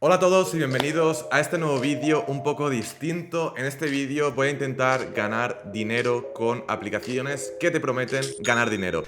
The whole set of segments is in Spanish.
Hola a todos y bienvenidos a este nuevo vídeo un poco distinto. En este vídeo voy a intentar ganar dinero con aplicaciones que te prometen ganar dinero.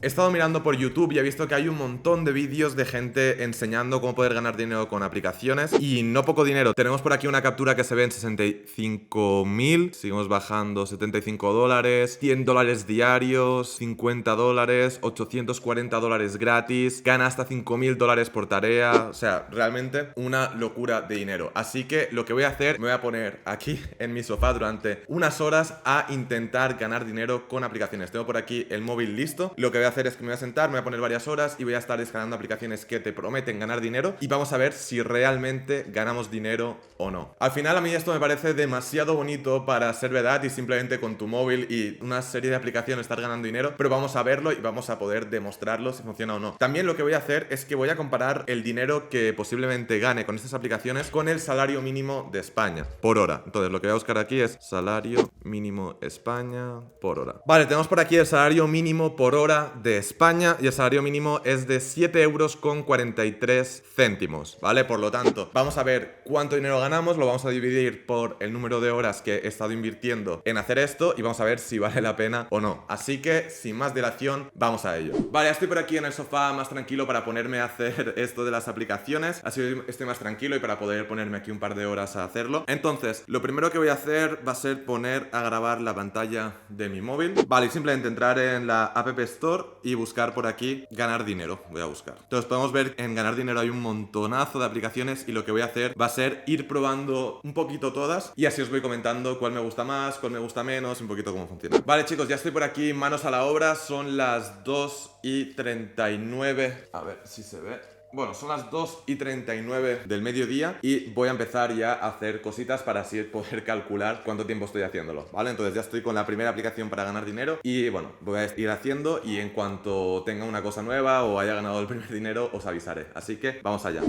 He estado mirando por YouTube y he visto que hay un montón de vídeos de gente enseñando cómo poder ganar dinero con aplicaciones y no poco dinero. Tenemos por aquí una captura que se ve en 65.000, seguimos bajando, 75 dólares, 100 dólares diarios, 50 dólares, 840 dólares gratis, gana hasta 5.000 dólares por tarea, o sea, realmente una locura de dinero. Así que lo que voy a hacer, me voy a poner aquí en mi sofá durante unas horas a intentar ganar dinero con aplicaciones. Tengo por aquí el móvil listo, lo que voy a hacer es que me voy a sentar, me voy a poner varias horas y voy a estar descargando aplicaciones que te prometen ganar dinero y vamos a ver si realmente ganamos dinero o no. Al final a mí esto me parece demasiado bonito para ser verdad y simplemente con tu móvil y una serie de aplicaciones estar ganando dinero, pero vamos a verlo y vamos a poder demostrarlo si funciona o no. También lo que voy a hacer es que voy a comparar el dinero que posiblemente gane con estas aplicaciones con el salario mínimo de España por hora. Entonces lo que voy a buscar aquí es salario mínimo España por hora. Vale, tenemos por aquí el salario mínimo por hora de España y el salario mínimo es de 7,43 €, ¿vale? Por lo tanto, vamos a ver cuánto dinero ganamos, lo vamos a dividir por el número de horas que he estado invirtiendo en hacer esto y vamos a ver si vale la pena o no. Así que, sin más dilación, vamos a ello. Vale, estoy por aquí en el sofá más tranquilo para ponerme a hacer esto de las aplicaciones, así estoy más tranquilo y para poder ponerme aquí un par de horas a hacerlo. Entonces, lo primero que voy a hacer va a ser poner a grabar la pantalla de mi móvil. Vale, y simplemente entrar en la App Store y buscar por aquí ganar dinero. Voy a buscar. Entonces podemos ver en ganar dinero hay un montonazo de aplicaciones y lo que voy a hacer va a ser ir probando un poquito todas y así os voy comentando cuál me gusta más, cuál me gusta menos, un poquito cómo funciona. Vale, chicos, ya estoy por aquí, manos a la obra. Son las 2:39. A ver si se ve. Bueno, son las 2:39 del mediodía y voy a empezar ya a hacer cositas para así poder calcular cuánto tiempo estoy haciéndolo, ¿vale? Entonces ya estoy con la primera aplicación para ganar dinero y bueno, voy a ir haciendo y en cuanto tenga una cosa nueva o haya ganado el primer dinero os avisaré. Así que vamos allá.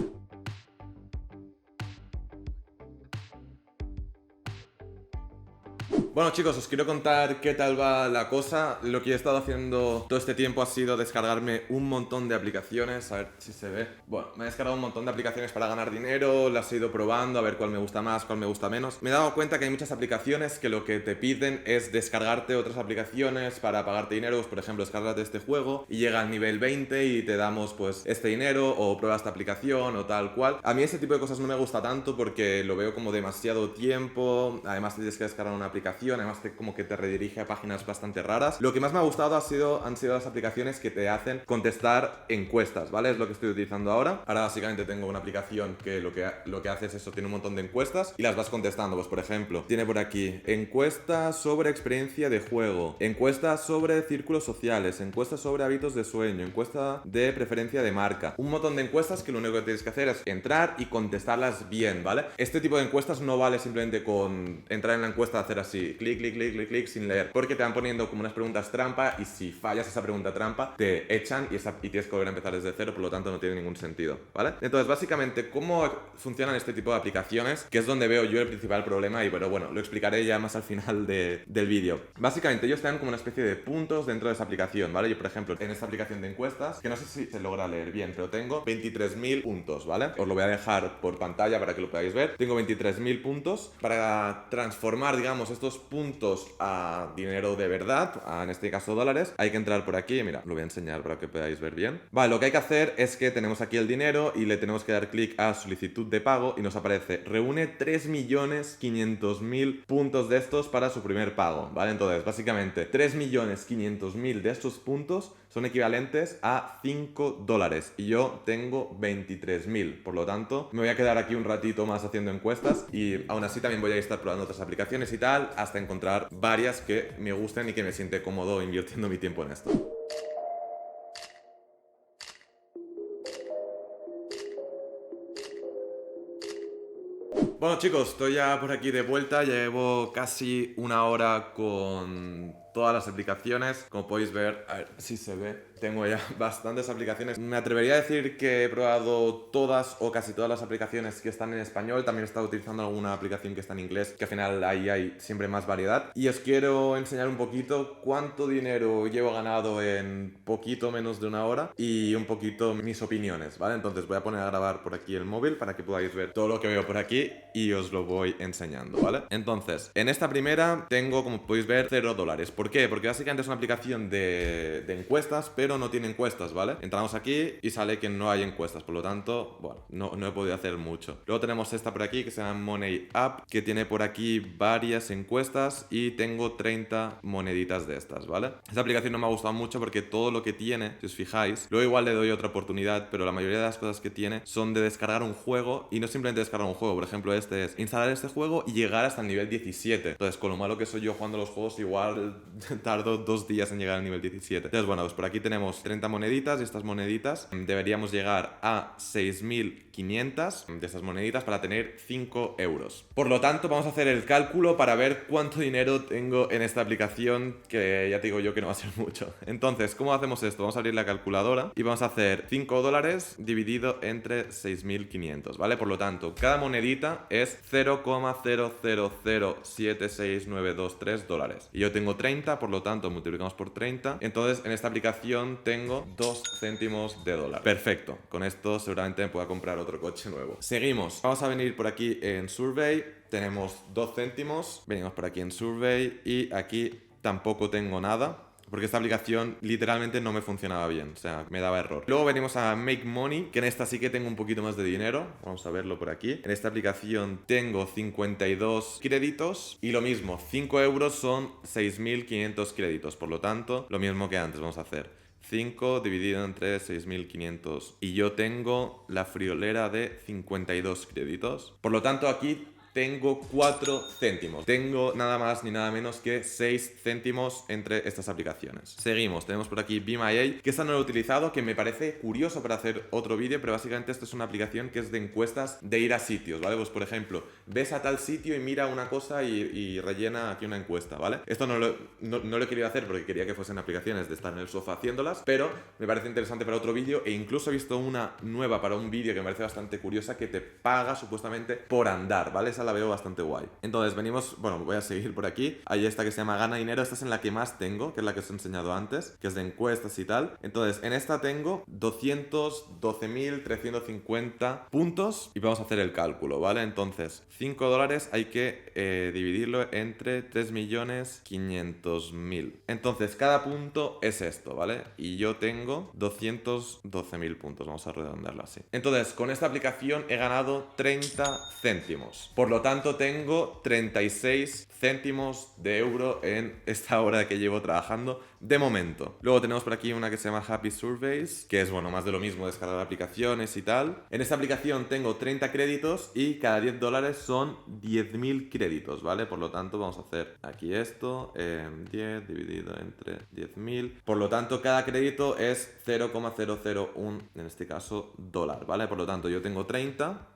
Bueno, chicos, os quiero contar qué tal va la cosa. Lo que he estado haciendo todo este tiempo ha sido descargarme un montón de aplicaciones. A ver si se ve. Bueno, me he descargado un montón de aplicaciones para ganar dinero. Las he ido probando a ver cuál me gusta más, cuál me gusta menos. Me he dado cuenta que hay muchas aplicaciones que lo que te piden es descargarte otras aplicaciones para pagarte dinero. Pues, por ejemplo, descárgate este juego y llega al nivel 20 y te damos pues este dinero o prueba esta aplicación o tal cual. A mí ese tipo de cosas no me gusta tanto porque lo veo como demasiado tiempo. Además tienes que descargar una aplicación, además como que te redirige a páginas bastante raras. Lo que más me ha gustado han sido las aplicaciones que te hacen contestar encuestas, ¿vale? Es lo que estoy utilizando ahora. Ahora básicamente tengo una aplicación que lo que hace es eso, tiene un montón de encuestas y las vas contestando. Pues por ejemplo, tiene por aquí encuestas sobre experiencia de juego, encuestas sobre círculos sociales, encuestas sobre hábitos de sueño, encuesta de preferencia de marca. Un montón de encuestas que lo único que tienes que hacer es entrar y contestarlas bien, ¿vale? Este tipo de encuestas no vale simplemente con entrar en la encuesta, hacer así clic, clic, clic, clic, clic, sin leer, porque te van poniendo como unas preguntas trampa y si fallas esa pregunta trampa te echan y tienes que volver a empezar desde cero, por lo tanto no tiene ningún sentido, ¿vale? Entonces básicamente cómo funcionan este tipo de aplicaciones, que es donde veo yo el principal problema y bueno, lo explicaré ya más al final del vídeo. Básicamente ellos te dan como una especie de puntos dentro de esa aplicación, ¿vale? Yo por ejemplo en esta aplicación de encuestas, que no sé si se logra leer bien, pero tengo 23.000 puntos, ¿vale? Os lo voy a dejar por pantalla para que lo podáis ver. Tengo 23.000 puntos. Para transformar, digamos, estos puntos a dinero de verdad, en este caso dólares, hay que entrar por aquí. Mira, lo voy a enseñar para que podáis ver bien. Vale, lo que hay que hacer es que tenemos aquí el dinero y le tenemos que dar clic a solicitud de pago y nos aparece reúne 3.500.000 puntos de estos para su primer pago, ¿vale? Entonces, básicamente, 3.500.000 de estos puntos son equivalentes a 5 dólares y yo tengo 23.000, por lo tanto me voy a quedar aquí un ratito más haciendo encuestas y aún así también voy a estar probando otras aplicaciones y tal hasta encontrar varias que me gusten y que me siente cómodo invirtiendo mi tiempo en esto. Bueno, chicos, estoy ya por aquí de vuelta. Llevo casi una hora con todas las aplicaciones. Como podéis ver, a ver si se ve, tengo ya bastantes aplicaciones. Me atrevería a decir que he probado todas o casi todas las aplicaciones que están en español. También he estado utilizando alguna aplicación que está en inglés, que al final ahí hay siempre más variedad. Y os quiero enseñar un poquito cuánto dinero llevo ganado en poquito menos de una hora y un poquito mis opiniones, ¿vale? Entonces voy a poner a grabar por aquí el móvil para que podáis ver todo lo que veo por aquí y os lo voy enseñando, ¿vale? Entonces, en esta primera tengo, como podéis ver, $0. ¿Por qué? Porque básicamente es una aplicación de encuestas, pero no tiene encuestas, ¿vale? Entramos aquí y sale que no hay encuestas, por lo tanto, bueno, no he podido hacer mucho. Luego tenemos esta por aquí que se llama Money App, que tiene por aquí varias encuestas y tengo 30 moneditas de estas, ¿vale? Esta aplicación no me ha gustado mucho porque todo lo que tiene, si os fijáis, luego igual le doy otra oportunidad, pero la mayoría de las cosas que tiene son de descargar un juego y no simplemente descargar un juego. Por ejemplo, este es instalar este juego y llegar hasta el nivel 17. Entonces, con lo malo que soy yo jugando los juegos, igual tardo 2 días en llegar al nivel 17. Entonces, bueno, pues por aquí tenemos 30 moneditas y estas moneditas deberíamos llegar a 6.500 de estas moneditas para tener 5 euros. Por lo tanto, vamos a hacer el cálculo para ver cuánto dinero tengo en esta aplicación, que ya te digo yo que no va a ser mucho. Entonces, ¿cómo hacemos esto? Vamos a abrir la calculadora y vamos a hacer $5 dividido entre 6.500, ¿vale? Por lo tanto, cada monedita es 0,000769223 dólares. Y yo tengo 30, por lo tanto, multiplicamos por 30. Entonces, en esta aplicación tengo 2 céntimos de dólar. Perfecto. Con esto seguramente me pueda comprar otro coche nuevo. Seguimos. Vamos a venir por aquí en Survey. Tenemos 2 céntimos. Venimos por aquí en Survey y aquí tampoco tengo nada, porque esta aplicación literalmente no me funcionaba bien, o sea, me daba error. Luego venimos a Make Money, que en esta sí que tengo un poquito más de dinero. Vamos a verlo por aquí. En esta aplicación tengo 52 créditos y lo mismo, 5 euros son 6.500 créditos. Por lo tanto, lo mismo que antes, vamos a hacer 5 dividido entre 6.500 y yo tengo la friolera de 52 créditos. Por lo tanto, aquí tengo 4 céntimos. Tengo nada más ni nada menos que 6 céntimos entre estas aplicaciones. Seguimos, tenemos por aquí Be My A, que esta no lo he utilizado, que me parece curioso para hacer otro vídeo, pero básicamente esto es una aplicación que es de encuestas de ir a sitios, ¿vale? Pues por ejemplo, ves a tal sitio y mira una cosa y rellena aquí una encuesta, ¿vale? Esto no lo he querido hacer porque quería que fuesen aplicaciones de estar en el sofá haciéndolas, pero me parece interesante para otro vídeo, e incluso he visto una nueva para un vídeo que me parece bastante curiosa, que te paga supuestamente por andar, ¿vale? La veo bastante guay. Entonces venimos, bueno, voy a seguir por aquí. Hay esta que se llama Gana Dinero. Esta es en la que más tengo, que es la que os he enseñado antes, que es de encuestas y tal. Entonces en esta tengo 212.350 puntos y vamos a hacer el cálculo, ¿vale? Entonces $5 hay que dividirlo entre 3.500.000. Entonces cada punto es esto, ¿vale? Y yo tengo 212.000 puntos, vamos a redondearlo así. Entonces con esta aplicación he ganado 30 céntimos. Por lo tanto, tengo 36 céntimos de euro en esta hora que llevo trabajando de momento. Luego tenemos por aquí una que se llama Happy Surveys, que es, bueno, más de lo mismo, descargar aplicaciones y tal. En esta aplicación tengo 30 créditos y cada $10 son 10.000 créditos, ¿vale? Por lo tanto, vamos a hacer aquí esto, 10 dividido entre 10.000. Por lo tanto, cada crédito es 0,001, en este caso, dólar, ¿vale? Por lo tanto, yo tengo 30...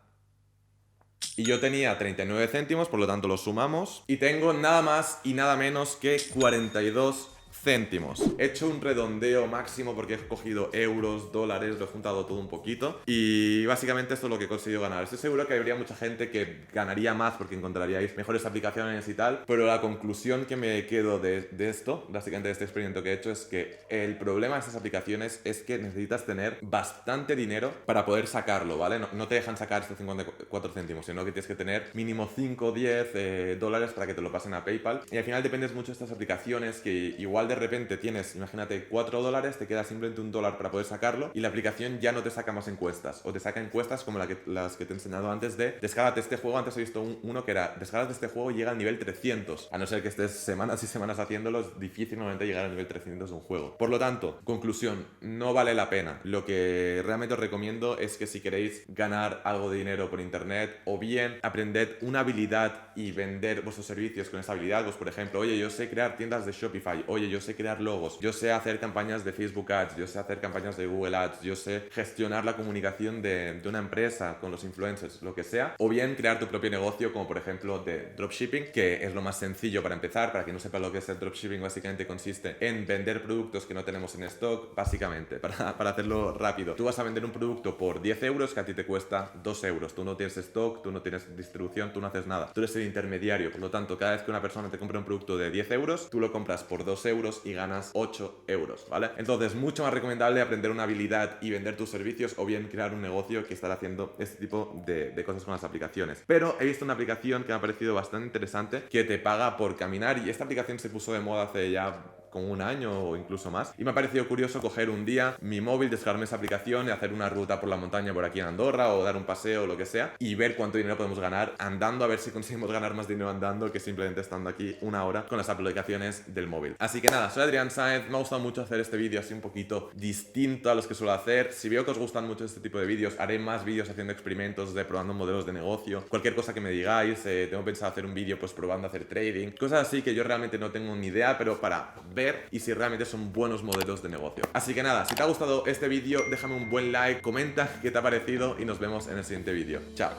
y yo tenía 39 céntimos, por lo tanto lo sumamos. Y tengo nada más y nada menos que 42 céntimos. He hecho un redondeo máximo porque he cogido euros, dólares, lo he juntado todo un poquito. Y básicamente esto es lo que he conseguido ganar. Estoy seguro que habría mucha gente que ganaría más porque encontraríais mejores aplicaciones y tal. Pero la conclusión que me quedo de esto, básicamente de este experimento que he hecho, es que el problema de estas aplicaciones es que necesitas tener bastante dinero para poder sacarlo, ¿vale? No te dejan sacar estos 54 céntimos, sino que tienes que tener mínimo 5 o 10 dólares para que te lo pasen a PayPal. Y al final dependes mucho de estas aplicaciones que igual de repente tienes, imagínate, 4 dólares, te queda simplemente $1 para poder sacarlo y la aplicación ya no te saca más encuestas, o te saca encuestas como las que te he enseñado antes de descárgate este juego. Antes he visto uno que era descárgate este juego y llega al nivel 300, a no ser que estés semanas y semanas haciéndolo, es difícil normalmente llegar al nivel 300 de un juego. Por lo tanto, conclusión, no vale la pena. Lo que realmente os recomiendo es que si queréis ganar algo de dinero por internet, o bien aprended una habilidad y vender vuestros servicios con esa habilidad, pues por ejemplo, oye, yo sé crear tiendas de Shopify, oye, oye, yo sé crear logos, yo sé hacer campañas de Facebook Ads, yo sé hacer campañas de Google Ads, yo sé gestionar la comunicación de una empresa con los influencers, lo que sea, o bien crear tu propio negocio, como por ejemplo de dropshipping, que es lo más sencillo para empezar. Para quien no sepa lo que es el dropshipping, básicamente consiste en vender productos que no tenemos en stock, básicamente, para hacerlo rápido. Tú vas a vender un producto por 10 euros que a ti te cuesta 2 euros. Tú no tienes stock, tú no tienes distribución, tú no haces nada. Tú eres el intermediario. Por lo tanto, cada vez que una persona te compra un producto de 10 euros, tú lo compras por 2 euros y ganas 8 euros, ¿vale? Entonces, mucho más recomendable aprender una habilidad y vender tus servicios, o bien crear un negocio que estar haciendo este tipo de cosas con las aplicaciones. Pero he visto una aplicación que me ha parecido bastante interesante, que te paga por caminar, y esta aplicación se puso de moda hace ya como un año o incluso más, y me ha parecido curioso coger un día mi móvil, descargarme esa aplicación y hacer una ruta por la montaña por aquí en Andorra, o dar un paseo o lo que sea, y ver cuánto dinero podemos ganar andando, a ver si conseguimos ganar más dinero andando que simplemente estando aquí una hora con las aplicaciones del móvil. Así que nada, soy Adrián Sáenz, me ha gustado mucho hacer este vídeo así un poquito distinto a los que suelo hacer. Si veo que os gustan mucho este tipo de vídeos, haré más vídeos haciendo experimentos, de probando modelos de negocio, cualquier cosa que me digáis. Tengo pensado hacer un vídeo pues probando a hacer trading, cosas así que yo realmente no tengo ni idea, pero para ver y si realmente son buenos modelos de negocio. Así que nada, si te ha gustado este vídeo, déjame un buen like, comenta qué te ha parecido y nos vemos en el siguiente vídeo. Chao.